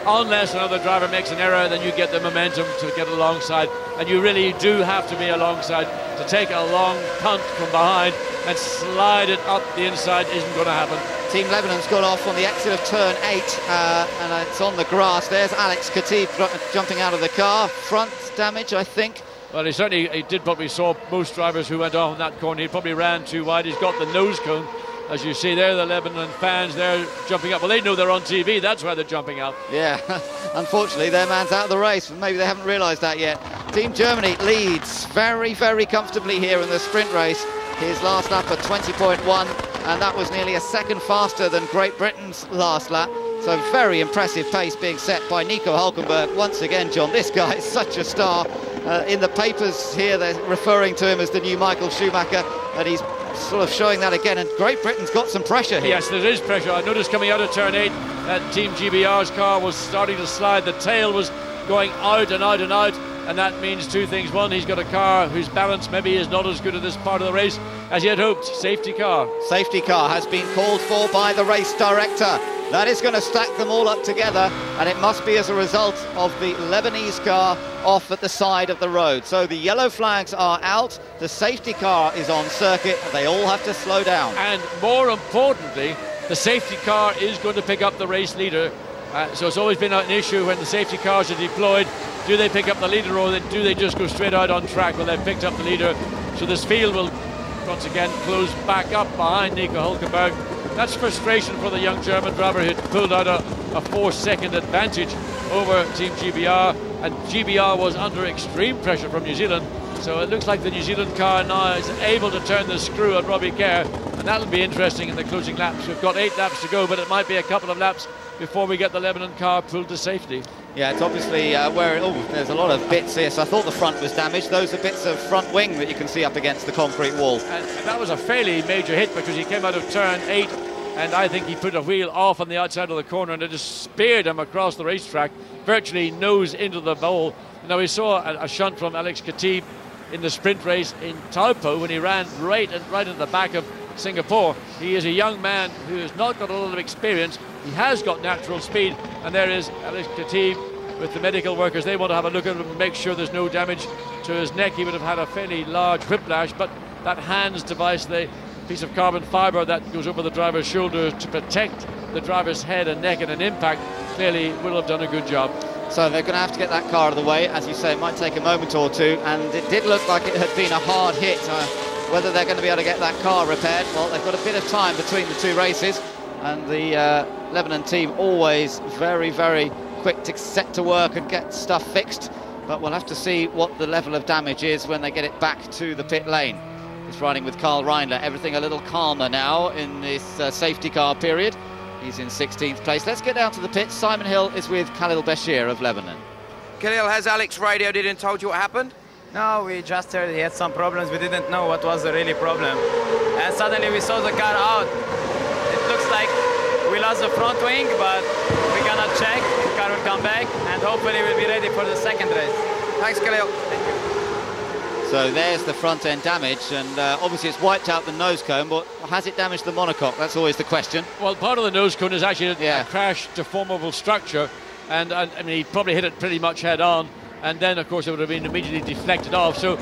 unless another driver makes an error, then you get the momentum to get alongside, and you really do have to be alongside. To take a long punt from behind and slide it up the inside isn't going to happen. Team Lebanon's gone off on the exit of turn 8, and it's on the grass. There's Alex Khatib jumping out of the car. Front damage, I think. Well, he did what we saw most drivers who went off in that corner. He probably ran too wide. He's got the nose cone. As you see there, the Lebanon fans, they're jumping up. Well, they know they're on TV, that's why they're jumping out. Yeah, unfortunately, their man's out of the race. Maybe they haven't realised that yet. Team Germany leads very, very comfortably here in the sprint race. His last lap at 20.1, and that was nearly a second faster than Great Britain's last lap. So very impressive pace being set by Nico Hülkenberg. Once again, John, this guy is such a star. In the papers here, they're referring to him as the new Michael Schumacher, and he's sort of showing that again, and Great Britain's got some pressure here. Yes, there is pressure. I noticed coming out of turn 8 that Team GBR's car was starting to slide. The tail was going out and out and out, and that means two things. One, he's got a car whose balance maybe is not as good at this part of the race as he had hoped. Safety car. Safety car has been called for by the race director. That is going to stack them all up together, and it must be as a result of the Lebanese car off at the side of the road. So the yellow flags are out, the safety car is on circuit, they all have to slow down. And more importantly, the safety car is going to pick up the race leader. So it's always been an issue when the safety cars are deployed. Do they pick up the leader, or do they just go straight out on track? Well, they've picked up the leader, so this field will once again close back up behind Nico Hülkenberg. That's frustration for the young German driver who pulled out a 4-second advantage over Team GBR, and GBR was under extreme pressure from New Zealand. So it looks like the New Zealand car now is able to turn the screw on Robbie Kerr, and that'll be interesting in the closing laps. We've got 8 laps to go, but it might be a couple of laps before we get the Lebanon car pulled to safety. Yeah, it's obviously there's a lot of bits here, so I thought the front was damaged. Those are bits of front wing that you can see up against the concrete wall. And that was a fairly major hit, because he came out of turn 8, and I think he put a wheel off on the outside of the corner, and it just speared him across the racetrack, virtually nose into the bowl. Now, we saw a shunt from Alex Khatib in the sprint race in Taupo when he ran right at the back of Singapore. He is a young man who has not got a lot of experience. He has got natural speed, and there is Alex Khatib with the medical workers. They want to have a look at him and make sure there's no damage to his neck. He would have had a fairly large whiplash, but that HANS device, the piece of carbon fibre that goes over the driver's shoulder to protect the driver's head and neck in an impact, clearly will have done a good job. So they're going to have to get that car out of the way. As you say, it might take a moment or two, and it did look like it had been a hard hit. Whether they're going to be able to get that car repaired, well, they've got a bit of time between the two races, and the Lebanon team always very, very quick to set to work and get stuff fixed, but we'll have to see what the level of damage is when they get it back to the pit lane. He's riding with Karl Reindler. Everything a little calmer now in this safety car period. He's in 16th place. Let's get down to the pits. Simon Hill is with Khalil Bashir of Lebanon. Khalil, has Alex radioed in and told you what happened? No, we just heard he had some problems. We didn't know what was the really problem. And suddenly we saw the car out. It looks like we lost the front wing, but we're gonna check. The car will come back, and hopefully we'll be ready for the second race. Thanks, Khalil. Thank you. So there's the front end damage, and obviously it's wiped out the nose cone, but has it damaged the monocoque? That's always the question. Well, part of the nose cone is actually a crash deformable structure, and I mean, he probably hit it pretty much head on, and then of course it would have been immediately deflected off. So